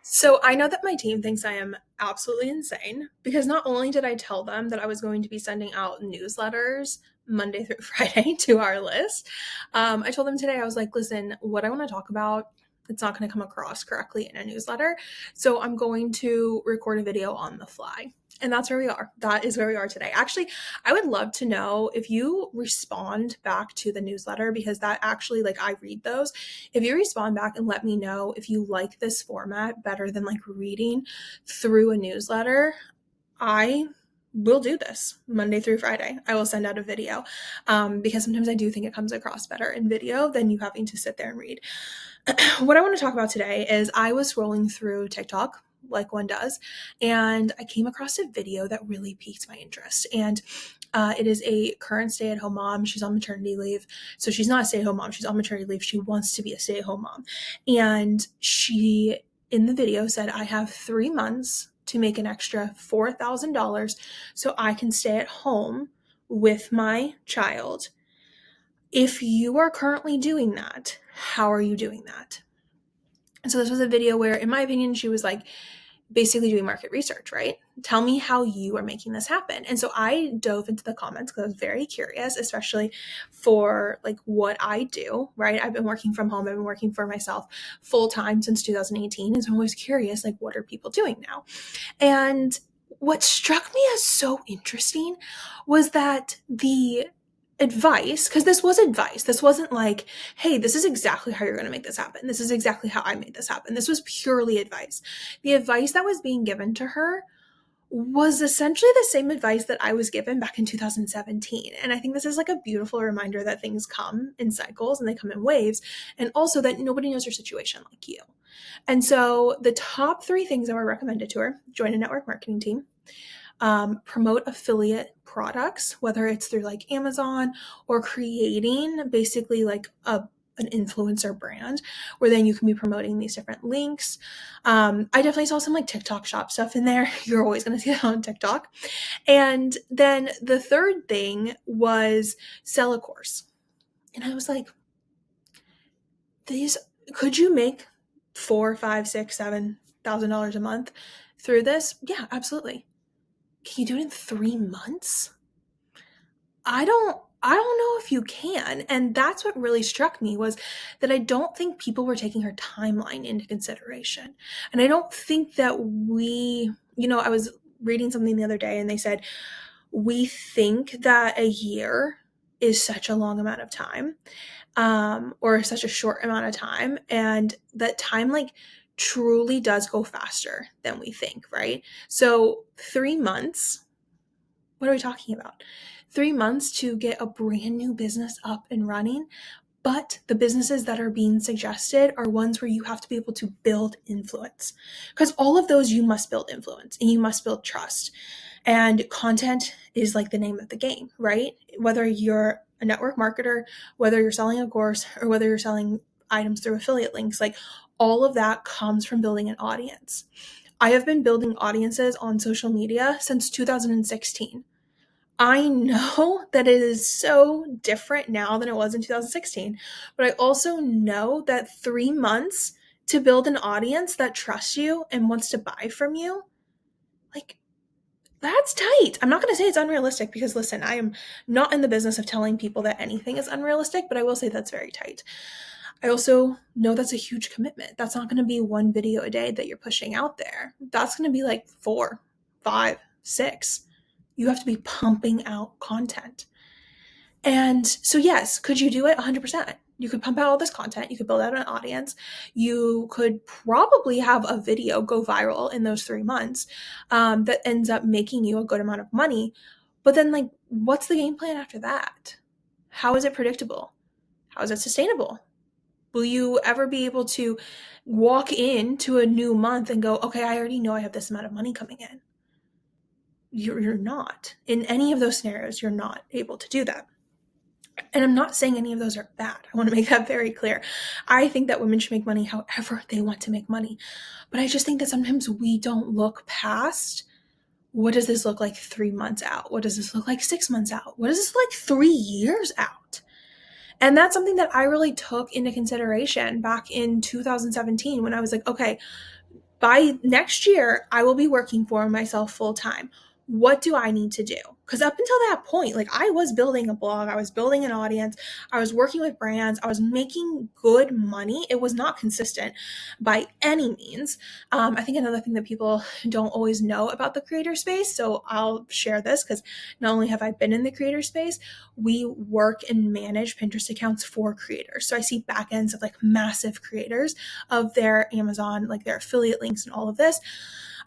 So I know that my team thinks I am absolutely insane because not only did I tell them that I was going to be sending out newsletters Monday through Friday to our list, I told them today, I was like, listen, what I want to talk about, it's not going to come across correctly in a newsletter. So I'm going to record a video on the fly. And that's where we are. That is where we are today. Actually, I would love to know if you respond back to the newsletter because that actually, like, I read those. If you respond back and let me know if you like this format better than like reading through a newsletter, I will do this Monday through Friday. I will send out a video because sometimes I do think it comes across better in video than you having to sit there and read. What I want to talk about today is I was scrolling through TikTok like one does, and I came across a video that really piqued my interest. And it is a current stay-at-home mom. She's on maternity leave. So she's not a stay-at-home mom. She's on maternity leave. She wants to be a stay-at-home mom. And she, in the video, said, I have 3 months to make an extra $4,000 so I can stay at home with my child. If you are currently doing that, how are you doing that? And so this was a video where, in my opinion, she was like basically doing market research, right? Tell me how you are making this happen. And so I dove into the comments because I was very curious, especially for like what I do, right? I've been working from home. I've been working for myself full time since 2018. And so I'm always curious, like, what are people doing now? And what struck me as so interesting was that the advice, because this was advice. This wasn't like, hey, this is exactly how you're going to make this happen. This is exactly how I made this happen. This was purely advice. The advice that was being given to her was essentially the same advice that I was given back in 2017. And I think this is like a beautiful reminder that things come in cycles and they come in waves, and also that nobody knows your situation like you. And so the top 3 things that were recommended to her: join a network marketing team, promote affiliate products, whether it's through like Amazon or creating basically like an influencer brand where then you can be promoting these different links. I definitely saw some like TikTok shop stuff in there. You're always going to see that on TikTok. And then the third thing was sell a course. And I was like, these, could you make $4, $5, $6, $7,000 a month through this? Yeah, absolutely. Can you do it in 3 months? I don't know if you can. And that's what really struck me, was that I don't think people were taking her timeline into consideration. And I don't think that I was reading something the other day and they said, we think that a year is such a long amount of time, or such a short amount of time, and that time like truly does go faster than we think, right? So 3 months, what are we talking about? 3 months to get a brand new business up and running. But the businesses that are being suggested are ones where you have to be able to build influence, because all of those, you must build influence and you must build trust. And content is like the name of the game, right? Whether you're a network marketer, whether you're selling a course, or whether you're selling items through affiliate links, like all of that comes from building an audience. I have been building audiences on social media since 2016. I know that it is so different now than it was in 2016, but I also know that 3 months to build an audience that trusts you and wants to buy from you, like, that's tight. I'm not going to say it's unrealistic because, listen, I am not in the business of telling people that anything is unrealistic, but I will say that's very tight. I also know that's a huge commitment. That's not going to be 1 video a day that you're pushing out there. That's going to be like 4, 5, 6. You have to be pumping out content. And so, yes, could you do it? 100%. You could pump out all this content. You could build out an audience. You could probably have a video go viral in those 3 months, that ends up making you a good amount of money. But then, like, what's the game plan after that? How is it predictable? How is it sustainable? Will you ever be able to walk into a new month and go, okay, I already know I have this amount of money coming in? You're not. In any of those scenarios, you're not able to do that. And I'm not saying any of those are bad. I want to make that very clear. I think that women should make money however they want to make money. But I just think that sometimes we don't look past, what does this look like 3 months out? What does this look like 6 months out? What does this look like 3 years out? And that's something that I really took into consideration back in 2017 when I was like, okay, by next year, I will be working for myself full time. What do I need to do? Because up until that point, like I was building a blog, I was building an audience, I was working with brands, I was making good money. It was not consistent by any means. I think another thing that people don't always know about the creator space, so I'll share this because not only have I been in the creator space, we work and manage Pinterest accounts for creators. So I see back ends of like massive creators of their Amazon, like their affiliate links and all of this.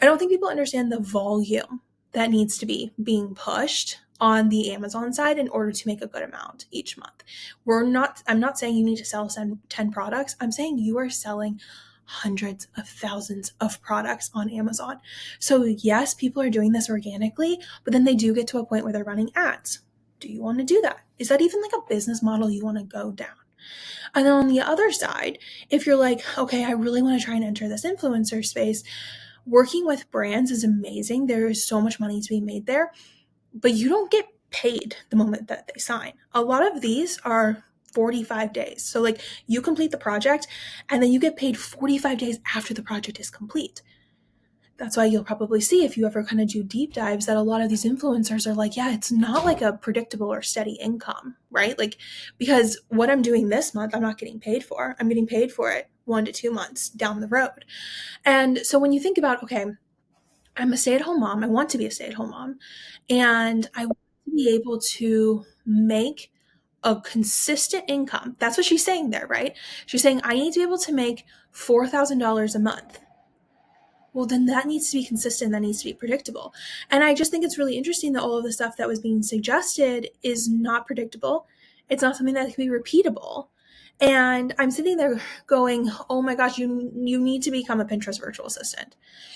I don't think people understand the volume that needs to be being pushed on the Amazon side in order to make a good amount each month. I'm not saying you need to sell 10 products. I'm saying you are selling hundreds of thousands of products on Amazon. So yes, people are doing this organically, but then they do get to a point where they're running ads. Do you want to do that? Is that even like a business model you want to go down? And then on the other side, if you're like, okay, I really want to try and enter this influencer space, working with brands is amazing. There is so much money to be made there, but you don't get paid the moment that they sign. A lot of these are 45 days. So like you complete the project and then you get paid 45 days after the project is complete. That's why you'll probably see if you ever kind of do deep dives that a lot of these influencers are like, yeah, it's not like a predictable or steady income, right? Like, because what I'm doing this month, I'm not getting paid for. I'm getting paid for it 1 to 2 months down the road. And so when you think about, okay, I'm a stay-at-home mom, I want to be a stay-at-home mom, and I want to be able to make a consistent income. That's what she's saying there, right? She's saying, I need to be able to make $4,000 a month. Well, then that needs to be consistent. That needs to be predictable. And I just think it's really interesting that all of the stuff that was being suggested is not predictable. It's not something that can be repeatable. And I'm sitting there going, oh my gosh, you need to become a Pinterest virtual assistant.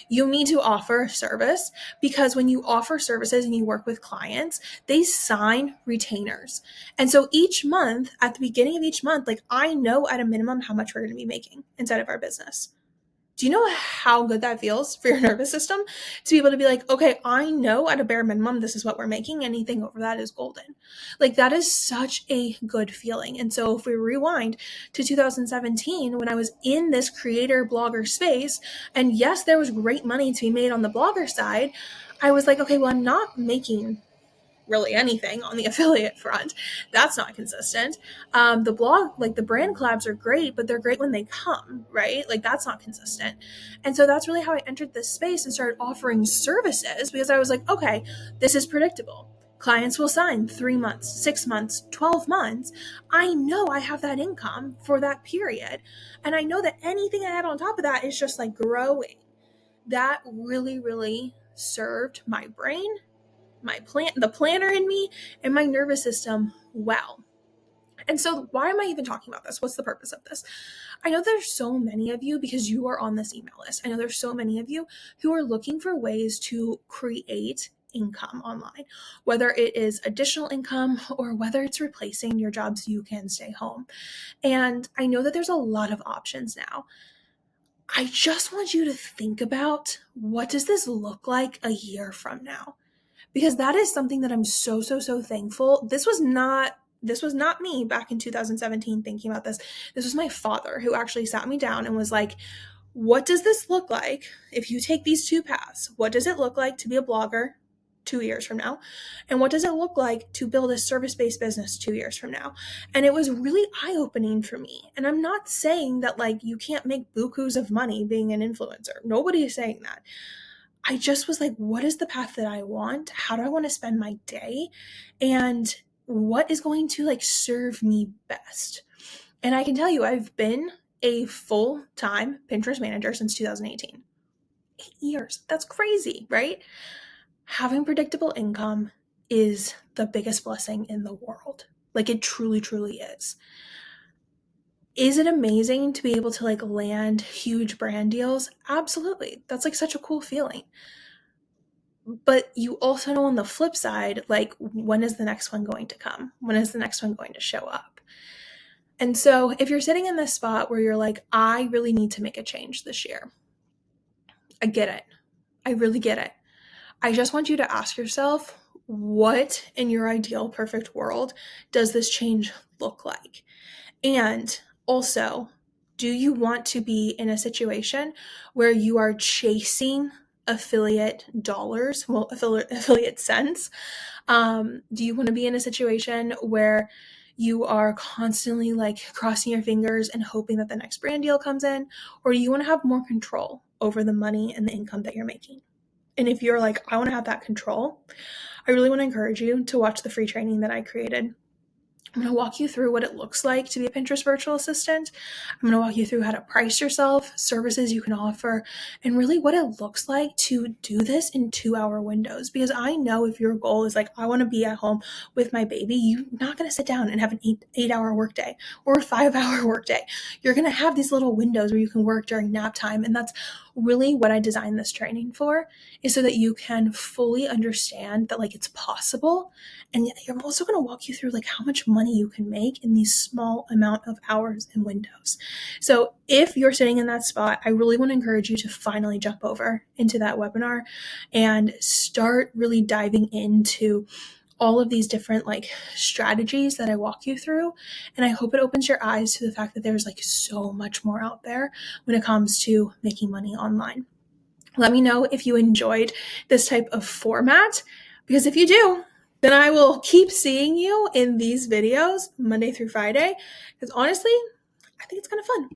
You need to offer service, because when you offer services and you work with clients, they sign retainers. And so each month, at the beginning of each month, like I know at a minimum how much we're going to be making inside of our business. Do you know how good that feels for your nervous system to be able to be like, okay, I know at a bare minimum, this is what we're making. Anything over that is golden. Like that is such a good feeling. And so if we rewind to 2017, when I was in this creator blogger space, and yes, there was great money to be made on the blogger side, I was like, okay, well, I'm not making really anything on the affiliate front. That's not consistent. The blog, like the brand collabs are great, but they're great when they come, right? Like that's not consistent. And so that's really how I entered this space and started offering services, because I was like, okay, this is predictable. Clients will sign 3 months, 6 months, 12 months. I know I have that income for that period. And I know that anything I add on top of that is just like growing. That really, really served my brain, the planner in me, and my nervous system well. And so why am I even talking about this? What's the purpose of this? I know there's so many of you, because you are on this email list, I know there's so many of you who are looking for ways to create income online, whether it is additional income or whether it's replacing your job so you can stay home. And I know that there's a lot of options now. I just want you to think about, what does this look like a year from now? Because that is something that I'm so thankful. This was not me back in 2017 thinking about this. This was my father who actually sat me down and was like, what does this look like if you take these two paths? What does it look like to be a blogger 2 years from now? And what does it look like to build a service-based business 2 years from now? And it was really eye-opening for me. And I'm not saying that like you can't make bukus of money being an influencer. Nobody is saying that. I just was like, what is the path that I want? How do I want to spend my day? And what is going to like serve me best? And I can tell you, I've been a full-time Pinterest manager since 2018. 8 years. That's crazy, right? Having predictable income is the biggest blessing in the world. Like it truly, truly is. Is it amazing to be able to like land huge brand deals? Absolutely. That's like such a cool feeling. But you also know on the flip side, like, when is the next one going to come? When is the next one going to show up? And so if you're sitting in this spot where you're like, I really need to make a change this year, I get it. I really get it. I just want you to ask yourself, what in your ideal perfect world does this change look like? And also, Do you want to be in a situation where you are chasing affiliate dollars, well, affiliate cents? Do you want to be in a situation where you are constantly like crossing your fingers and hoping that the next brand deal comes in? Or do you want to have more control over the money and the income that you're making? And if you're like, I want to have that control, I really want to encourage you to watch the free training that I created. I'm going to walk you through what it looks like to be a Pinterest virtual assistant. I'm going to walk you through how to price yourself, services you can offer, and really what it looks like to do this in 2-hour windows. Because I know if your goal is like, I want to be at home with my baby, you're not going to sit down and have an 8-hour workday or a 5-hour workday. You're going to have these little windows where you can work during nap time. And that's really what I designed this training for, is so that you can fully understand that like it's possible. And I'm also going to walk you through like how much money you can make in these small amount of hours and windows. So if you're sitting in that spot, I really want to encourage you to finally jump over into that webinar and start really diving into all of these different like strategies that I walk you through. And I hope it opens your eyes to the fact that there's like so much more out there when it comes to making money online. Let me know if you enjoyed this type of format, because if you do, then I will keep seeing you in these videos Monday through Friday, because honestly, I think it's kind of fun.